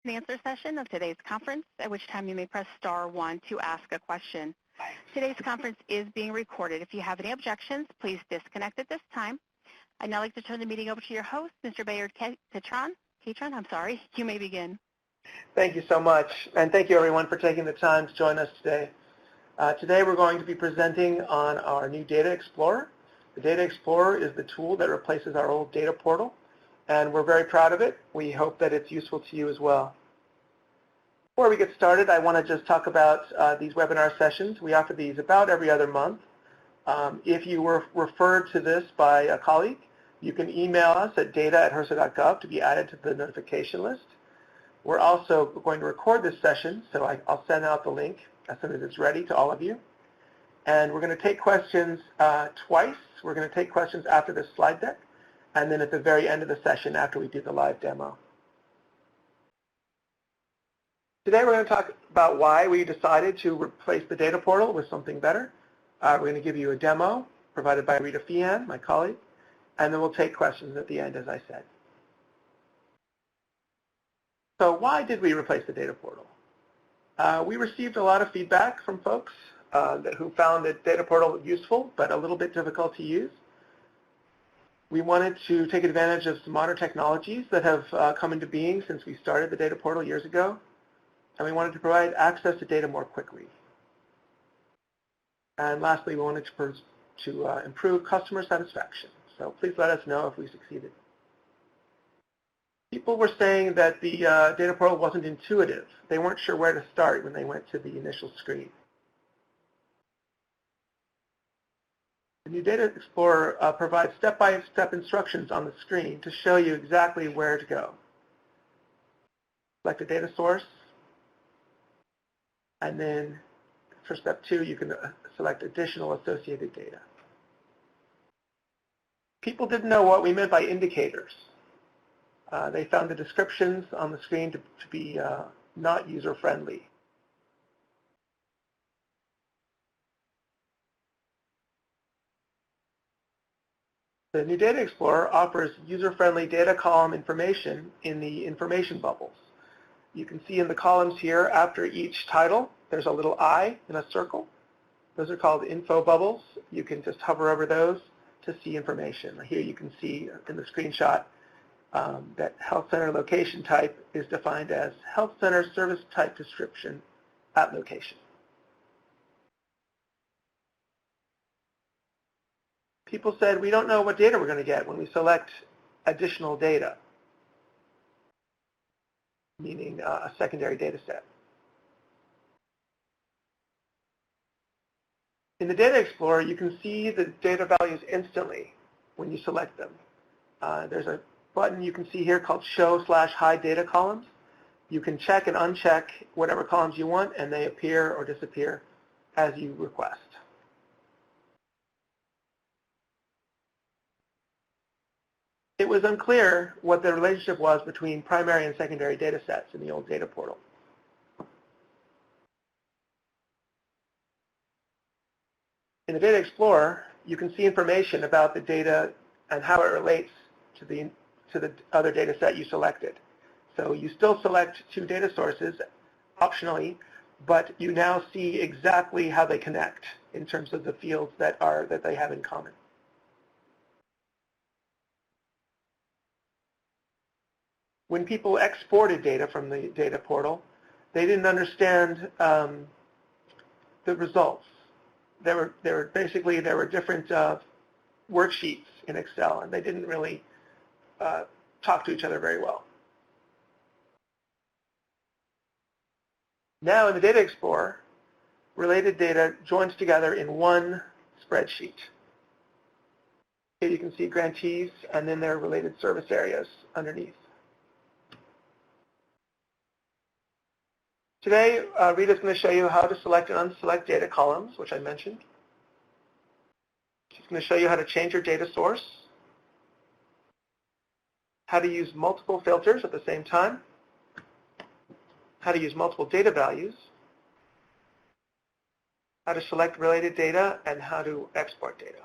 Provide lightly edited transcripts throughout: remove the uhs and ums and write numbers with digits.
and answer session of today's conference, at which time you may press *1 to ask a question. Today's conference is being recorded. If you have any objections, please disconnect at this time. I'd now like to turn the meeting over to your host, Mr. Bayard Catron. You may begin. Thank you so much, and thank you everyone for taking the time to join us today. Today we're going to be presenting on our new Data Explorer. The Data Explorer is the tool that replaces our old data portal, and we're very proud of it. We hope that it's useful to you as well. Before we get started, I want to just talk about these webinar sessions. We offer these about every other month. If you were referred to this by a colleague, you can email us at data@hrsa.gov to be added to the notification list. We're also going to record this session, so I'll send out the link as soon as it's ready to all of you. And we're going to take questions twice. We're going to take questions after this slide deck, and then at the very end of the session after we do the live demo. Today we're going to talk about why we decided to replace the data portal with something better. We're going to give you a demo provided by Rita Feehan, my colleague, and then we'll take questions at the end, as I said. So why did we replace the data portal? We received a lot of feedback from folks who found the data portal useful, but a little bit difficult to use. We wanted to take advantage of some modern technologies that have come into being since we started the data portal years ago, and we wanted to provide access to data more quickly. And lastly, we wanted to improve customer satisfaction. So please let us know if we succeeded. People were saying that the data portal wasn't intuitive. They weren't sure where to start when they went to the initial screen. The new Data Explorer provides step-by-step instructions on the screen to show you exactly where to go. Select a data source, and then for step 2, you can select additional associated data. People didn't know what we meant by indicators. They found the descriptions on the screen to be not user-friendly. The new Data Explorer offers user-friendly data column information in the information bubbles. You can see in the columns here, after each title, there's a little I in a circle. Those are called info bubbles. You can just hover over those to see information. Here you can see in the screenshot that health center location type is defined as health center service type description at location. People said, we don't know what data we're going to get when we select additional data, meaning a secondary data set. In the Data Explorer, you can see the data values instantly when you select them. There's a button you can see here called Show/Hide Data Columns. You can check and uncheck whatever columns you want, and they appear or disappear as you request. It was unclear what the relationship was between primary and secondary data sets in the old data portal. In the Data Explorer, you can see information about the data and how it relates to the other data set you selected. So you still select 2 data sources optionally, but you now see exactly how they connect in terms of the fields that they have in common. When people exported data from the data portal, they didn't understand the results. There were different worksheets in Excel, and they didn't really talk to each other very well. Now in the Data Explorer, related data joins together in one spreadsheet. Here you can see grantees and then their related service areas underneath. Today, Rita's going to show you how to select and unselect data columns, which I mentioned. She's going to show you how to change your data source, how to use multiple filters at the same time, how to use multiple data values, how to select related data, and how to export data.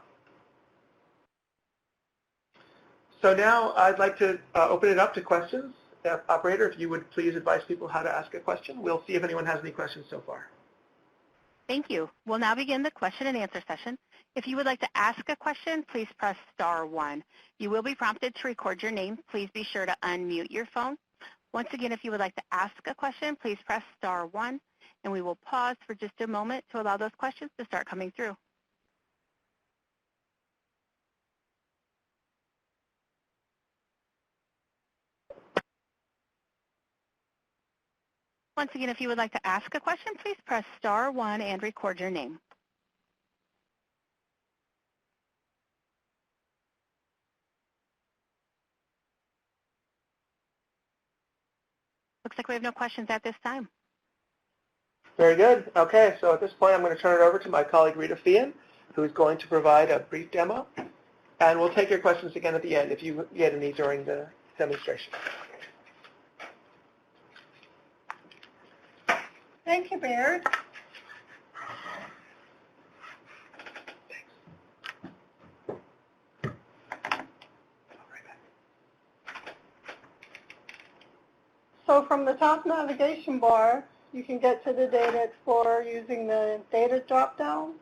So now I'd like to open it up to questions. Operator, if you would please advise people how to ask a question. We'll see if anyone has any questions so far. Thank you. We'll now begin the question and answer session. If you would like to ask a question, please press *1. You will be prompted to record your name. Please be sure to unmute your phone. Once again, if you would like to ask a question, please press *1, and we will pause for just a moment to allow those questions to start coming through. Once again, if you would like to ask a question, please press *1 and record your name. Looks like we have no questions at this time. Very good. Okay, so at this point I'm going to turn it over to my colleague Rita Feehan, who is going to provide a brief demo. And we'll take your questions again at the end if you get any during the demonstration. Thank you, Bayard. So from the top navigation bar, you can get to the Data Explorer using the Data drop-down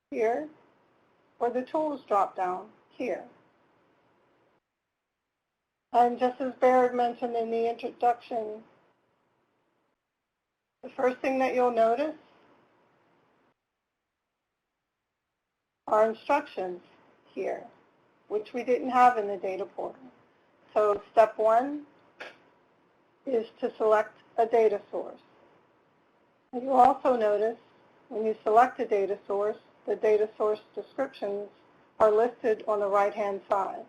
here, or the Tools drop-down here. And just as Bayard mentioned in the introduction, the first thing that you'll notice are instructions here, which we didn't have in the data portal. So step 1 is to select a data source. And you'll also notice when you select a data source, the data source descriptions are listed on the right-hand side.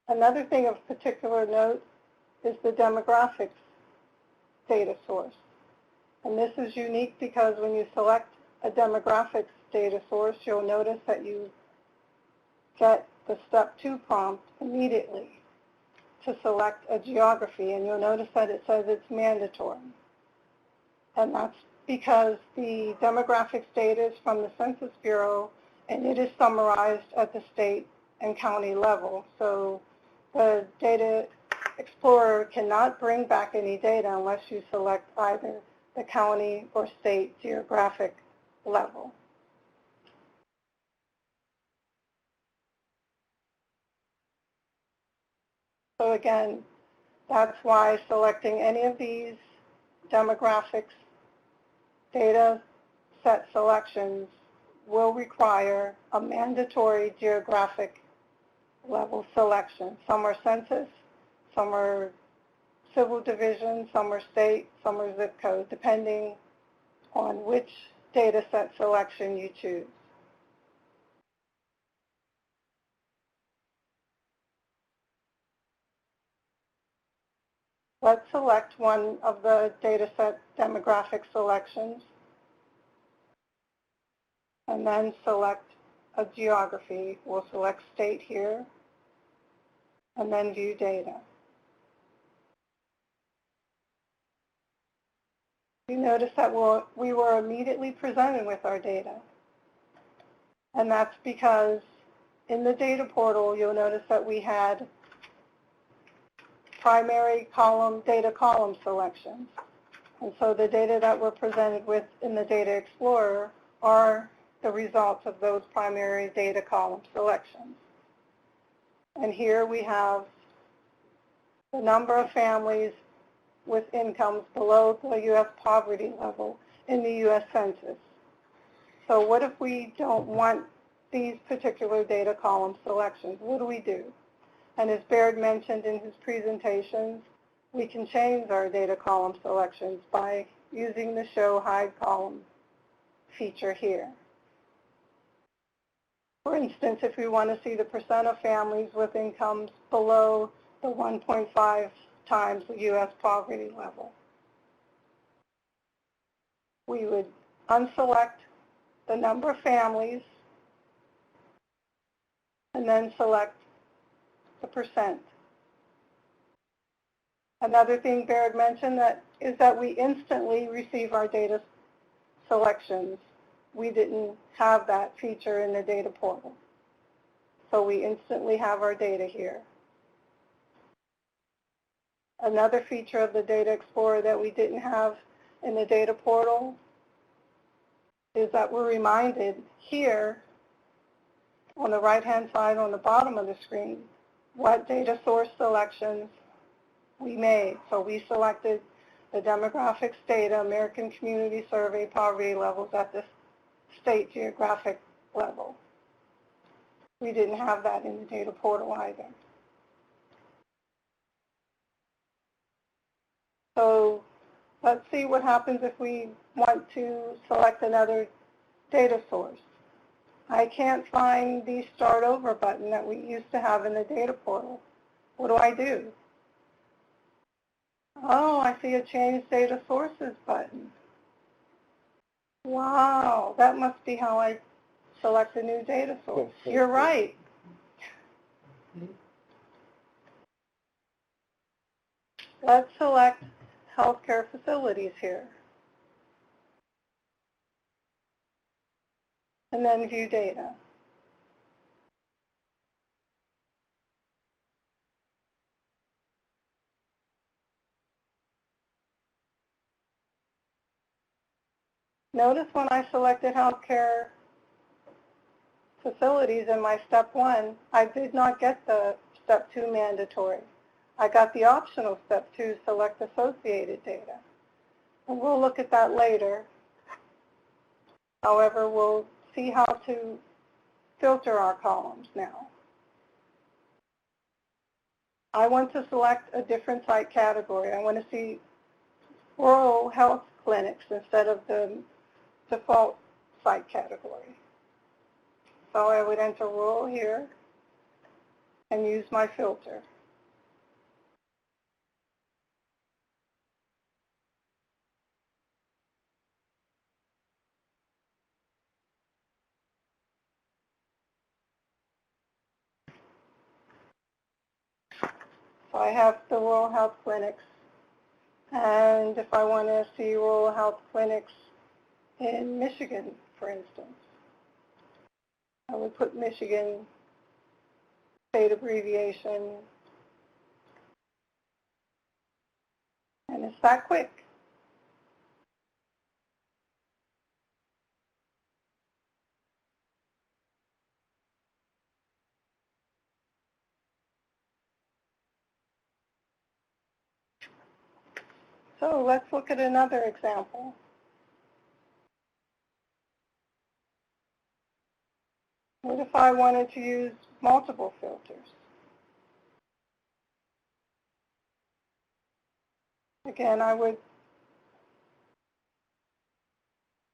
Another thing of particular note is the demographics data source. And this is unique because when you select a demographics data source, you'll notice that you get the step 2 prompt immediately to select a geography. And you'll notice that it says it's mandatory. And that's because the demographics data is from the Census Bureau, and it is summarized at the state and county level. So the Data Explorer cannot bring back any data unless you select either the county or state geographic level. So again, that's why selecting any of these demographics data set selections will require a mandatory geographic level selection. Some are census, some are civil division, some are state, some are zip code, depending on which data set selection you choose. Let's select one of the data set demographic selections and then select a geography. We'll select state here and then view data. You notice that we were immediately presented with our data. And that's because in the data portal, you'll notice that we had primary column, data column selections. And so the data that we're presented with in the Data Explorer are the results of those primary data column selections. And here we have the number of families with incomes below the U.S. poverty level in the U.S. Census. So what if we don't want these particular data column selections? What do we do? And as Bayard mentioned in his presentations, we can change our data column selections by using the Show Hide Column feature here. For instance, if we want to see the percent of families with incomes below the 1.5 times the U.S. poverty level. we would unselect the number of families and then select the percent. Another thing Bayard mentioned is that we instantly receive our data selections. We didn't have that feature in the data portal. So we instantly have our data here. Another feature of the Data Explorer that we didn't have in the data portal is that we're reminded here on the right-hand side on the bottom of the screen what data source selections we made. So we selected the demographics data, American Community Survey poverty levels at the state geographic level. We didn't have that in the data portal either. So let's see what happens if we want to select another data source. I can't find the Start Over button that we used to have in the data portal. What do I do? Oh, I see a Change Data Sources button. Wow, that must be how I select a new data source. You're right. Let's select healthcare facilities here. And then view data. Notice when I selected healthcare facilities in my step 1, I did not get the step 2 mandatory. I got the optional step 2, select associated data. And we'll look at that later. However, we'll see how to filter our columns now. I want to select a different site category. I want to see rural health clinics instead of the default site category. So I would enter rural here and use my filter. So I have the rural health clinics, and if I want to see rural health clinics in Michigan, for instance, I would put Michigan state abbreviation, and it's that quick. So let's look at another example. What if I wanted to use multiple filters? Again, I would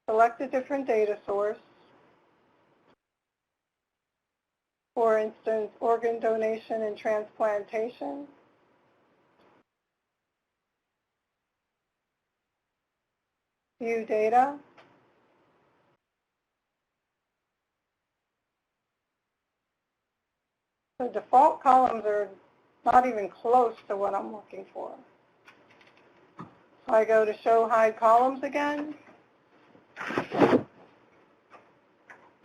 select a different data source. For instance, organ donation and transplantation. View data. The default columns are not even close to what I'm looking for. So I go to Show Hide Columns again.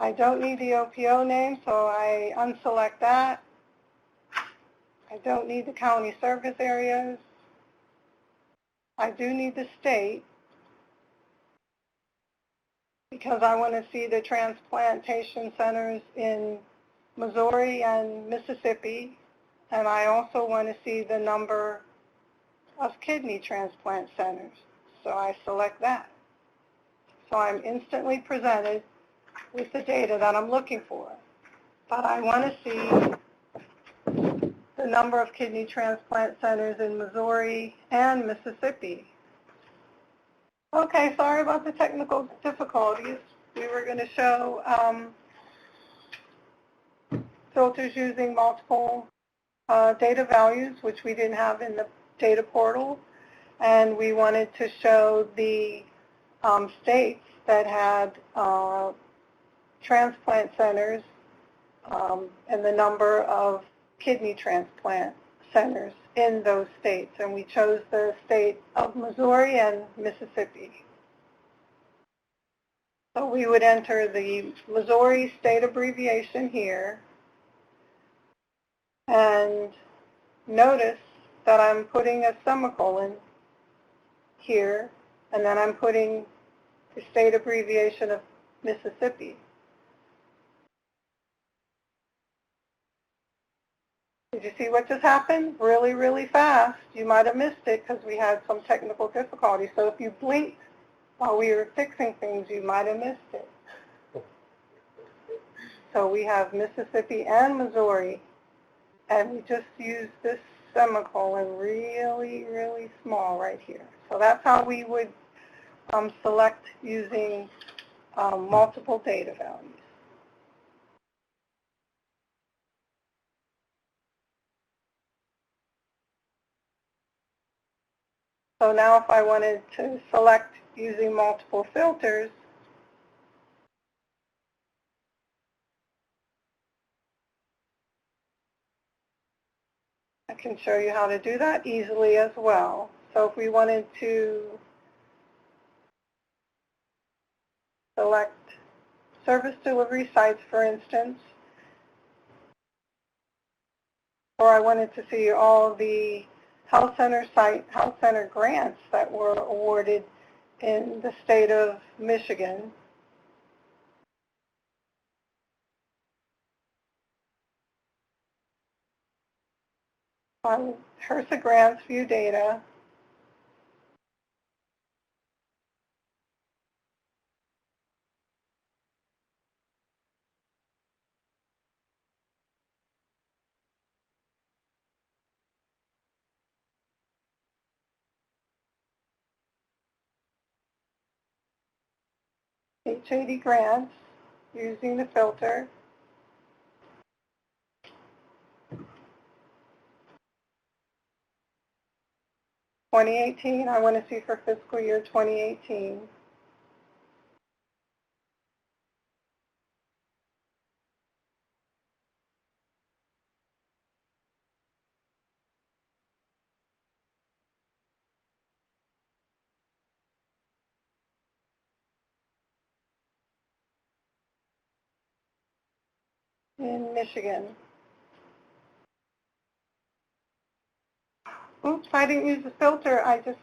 I don't need the OPO name, so I unselect that. I don't need the county service areas. I do need the state because I want to see the transplantation centers in Missouri and Mississippi, and I also want to see the number of kidney transplant centers. So I select that. So I'm instantly presented with the data that I'm looking for. But I want to see the number of kidney transplant centers in Missouri and Mississippi. Okay, sorry about the technical difficulties. We were going to show filters using multiple data values, which we didn't have in the data portal. And we wanted to show the states that had transplant centers and the number of kidney transplant centers in those states. And we chose the state of Missouri and Mississippi. So we would enter the Missouri state abbreviation here, and notice that I'm putting a semicolon here, and then I'm putting the state abbreviation of Mississippi. Did you see what just happened? Really, really fast. You might have missed it because we had some technical difficulty. So if you blinked while we were fixing things, you might have missed it. So we have Mississippi and Missouri, and we just used this semicolon really, really small right here. So that's how we would select using multiple data values. So now if I wanted to select using multiple filters, I can show you how to do that easily as well. So if we wanted to select service delivery sites, for instance, or I wanted to see all the health center grants that were awarded in the state of Michigan. On HRSA grants view data, HAD grants using the filter. (2018), I want to see for fiscal year 2018. In Michigan. Oops, I didn't use the filter. I just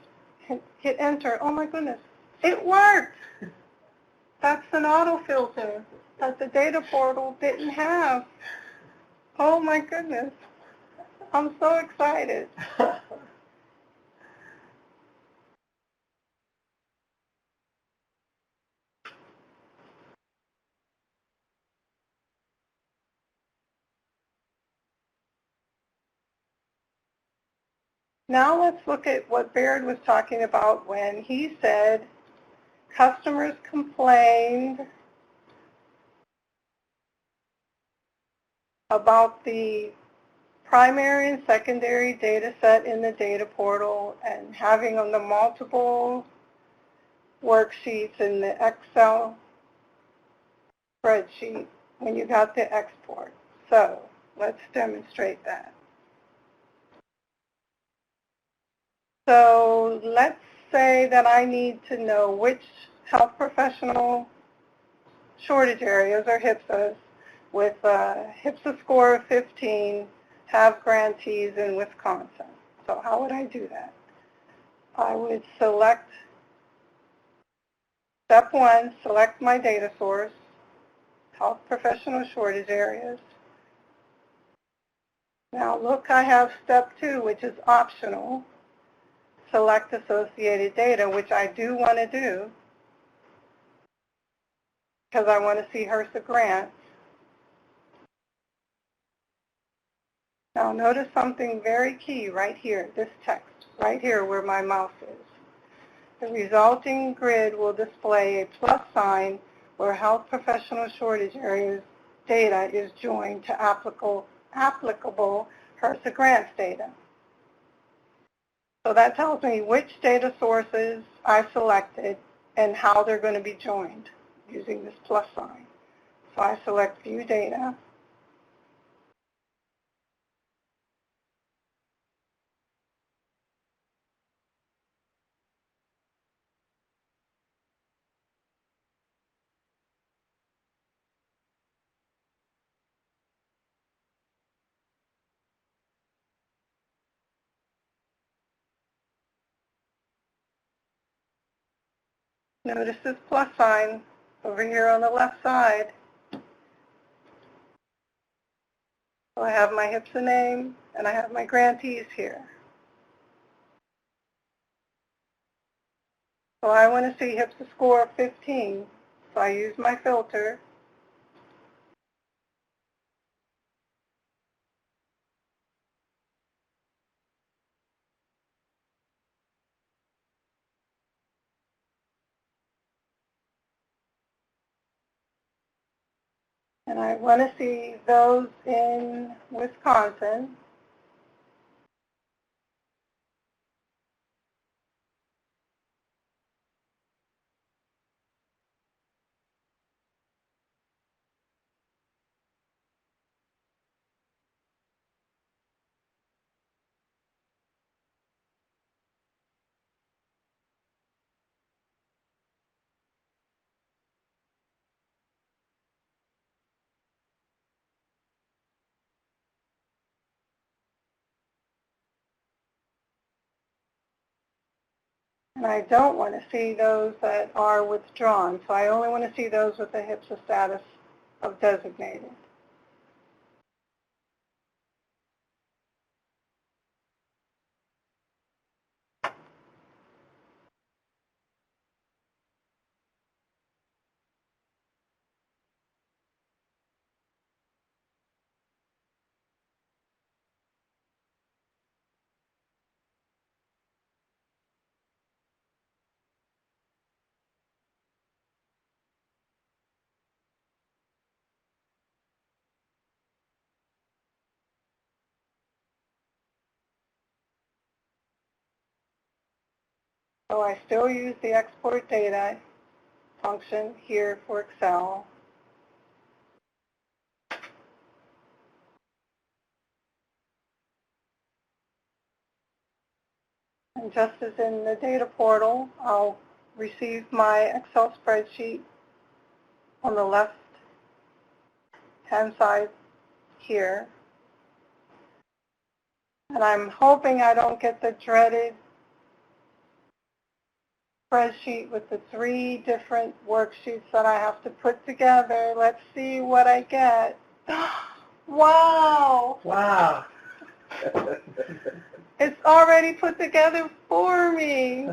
hit enter. Oh my goodness. It worked. That's an auto filter that the data portal didn't have. Oh my goodness. I'm so excited. Now let's look at what Bayard was talking about when he said customers complained about the primary and secondary data set in the data portal and having on the multiple worksheets in the Excel spreadsheet when you got the export. So let's demonstrate that. So let's say that I need to know which health professional shortage areas or HRSAs with a HRSA score of 15 have grantees in Wisconsin. So how would I do that? I would select step 1, select my data source, health professional shortage areas. Now look, I have step 2, which is optional. Select associated data, which I do want to do because I want to see HRSA grants. Now notice something very key right here, this text, right here where my mouse is. The resulting grid will display a plus sign where health professional shortage areas data is joined to applicable HRSA grants data. So that tells me which data sources I selected and how they're going to be joined using this plus sign. So I select View Data. Notice this plus sign over here on the left side. So I have my HRSA name and I have my grantees here. So I want to see HRSA score of 15. So I use my filter. And I want to see those in Wisconsin. And I don't want to see those that are withdrawn. So I only want to see those with the HRSA status of designated. So I still use the export data function here for Excel. And just as in the data portal, I'll receive my Excel spreadsheet on the left-hand side here. And I'm hoping I don't get the dreaded spreadsheet with the 3 different worksheets that I have to put together. Let's see what I get. Wow! Wow. It's already put together for me.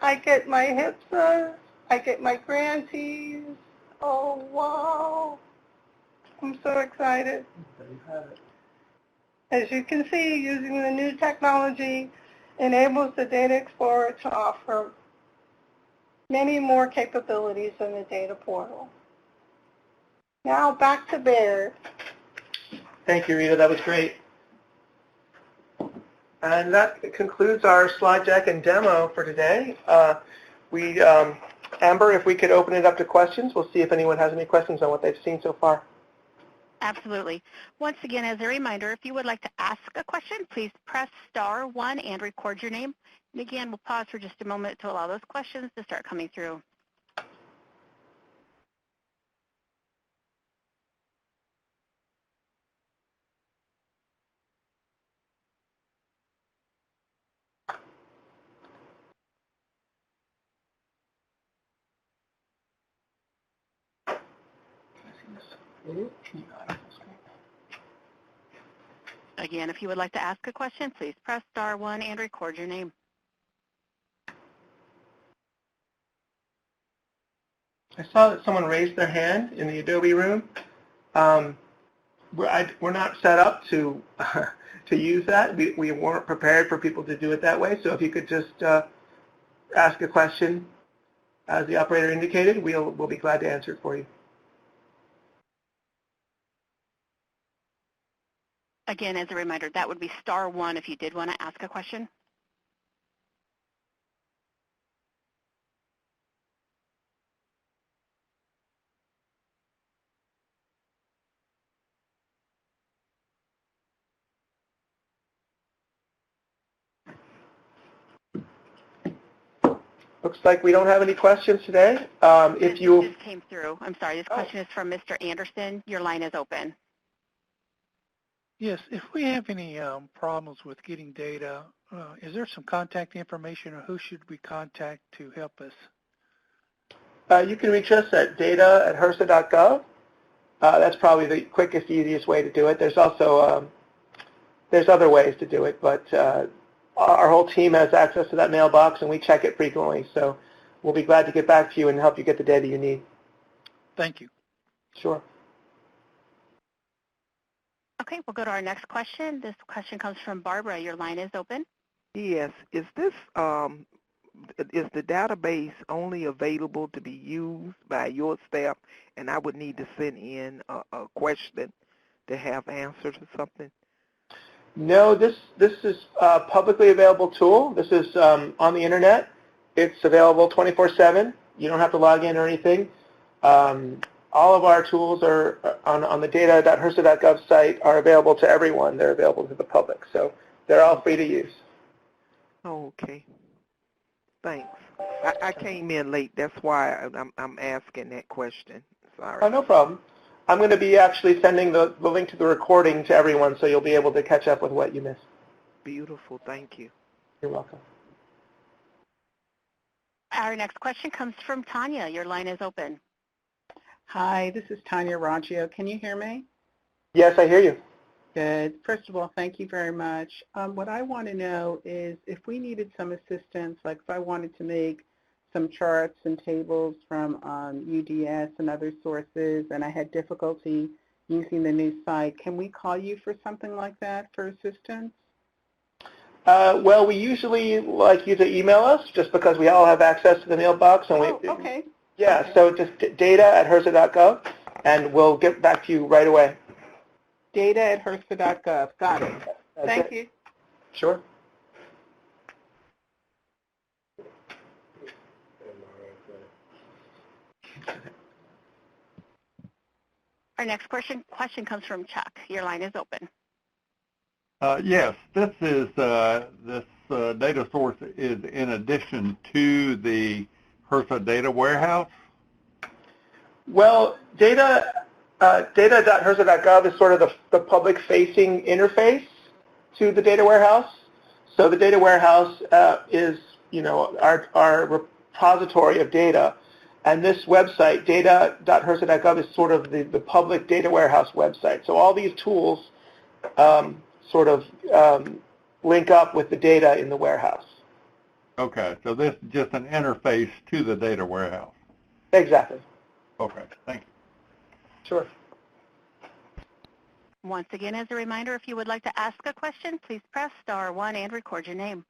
I get my HRSA, I get my grantees. Oh, wow. I'm so excited. There you have it. As you can see, using the new technology enables the Data Explorer to offer many more capabilities in the data portal. Now back to Bayard. Thank you, Rita. That was great. And that concludes our slide deck and demo for today. Amber, if we could open it up to questions, we'll see if anyone has any questions on what they've seen so far. Absolutely. Once again, as a reminder, if you would like to ask a question, please press *1 and record your name. And again, we'll pause for just a moment to allow those questions to start coming through. Again, if you would like to ask a question, please press *1 and record your name. I saw that someone raised their hand in the Adobe room. We're not set up to to use that. We weren't prepared for people to do it that way. So if you could just ask a question, as the operator indicated, we'll be glad to answer it for you. Again, as a reminder, that would be *1 if you did want to ask a question. Looks like we don't have any questions today. If you This came through. I'm sorry. This question is from Mr. Anderson. Your line is open. Yes, if we have any problems with getting data, is there some contact information, or who should we contact to help us? You can reach us at data@hrsa.gov. That's probably the quickest, easiest way to do it. There's also there's other ways to do it, but our whole team has access to that mailbox, and we check it frequently. So we'll be glad to get back to you and help you get the data you need. Thank you. Sure. Okay, we'll go to our next question. This question comes from Barbara. Your line is open. Yes. Is this is the database only available to be used by your staff, and I would need to send in a question to have answered or something? No, this is a publicly available tool. This is on the internet. It's available 24/7. You don't have to log in or anything. All of our tools are on the data.hrsa.gov site are available to everyone. They're available to the public, so they're all free to use. Oh, okay. Thanks. I came in late. That's why I'm asking that question. Sorry. Oh, no problem. I'm going to be actually sending the link to the recording to everyone, so you'll be able to catch up with what you missed. Beautiful. Thank you. You're welcome. Our next question comes from Tanya. Your line is open. Hi, this is Tanya Raggio. Can you hear me? Yes, I hear you. Good. First of all, thank you very much. What I want to know is if we needed some assistance, like if I wanted to make some charts and tables from UDS and other sources, and I had difficulty using the new site, can we call you for something like that for assistance? Well, we usually like you to email us, just because we all have access to the mailbox. And Okay. Yeah, okay. so just data@hrsa.gov, and we'll get back to you right away. Data@hrsa.gov. Got it. That's Thank it. you. Sure. Our next question comes from Chuck. Your line is open. Yes, this data source is in addition to the HRSA data warehouse? Well, data.hrsa.gov is sort of the public-facing interface to the data warehouse. So the data warehouse is, our repository of data. And this website, data.hrsa.gov, is sort of the public data warehouse website. So all these tools link up with the data in the warehouse. Okay, so this is just an interface to the data warehouse. Exactly. Okay, thank you. Sure. Once again, as a reminder, if you would like to ask a question, please press *1 and record your name.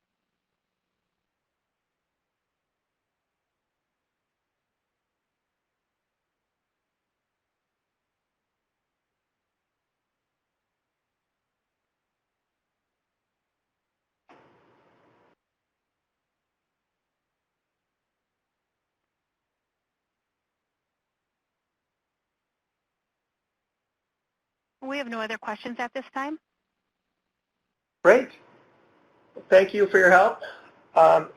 We have no other questions at this time. Great. Thank you for your help,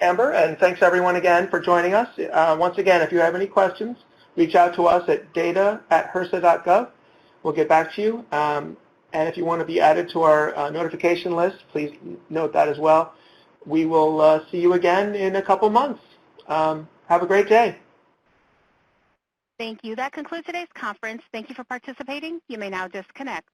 Amber, and thanks everyone again for joining us. Once again, if you have any questions, reach out to us at data@hrsa.gov. We'll get back to you. And if you want to be added to our notification list, please note that as well. We will see you again in a couple months. Have a great day. Thank you. That concludes today's conference. Thank you for participating. You may now disconnect.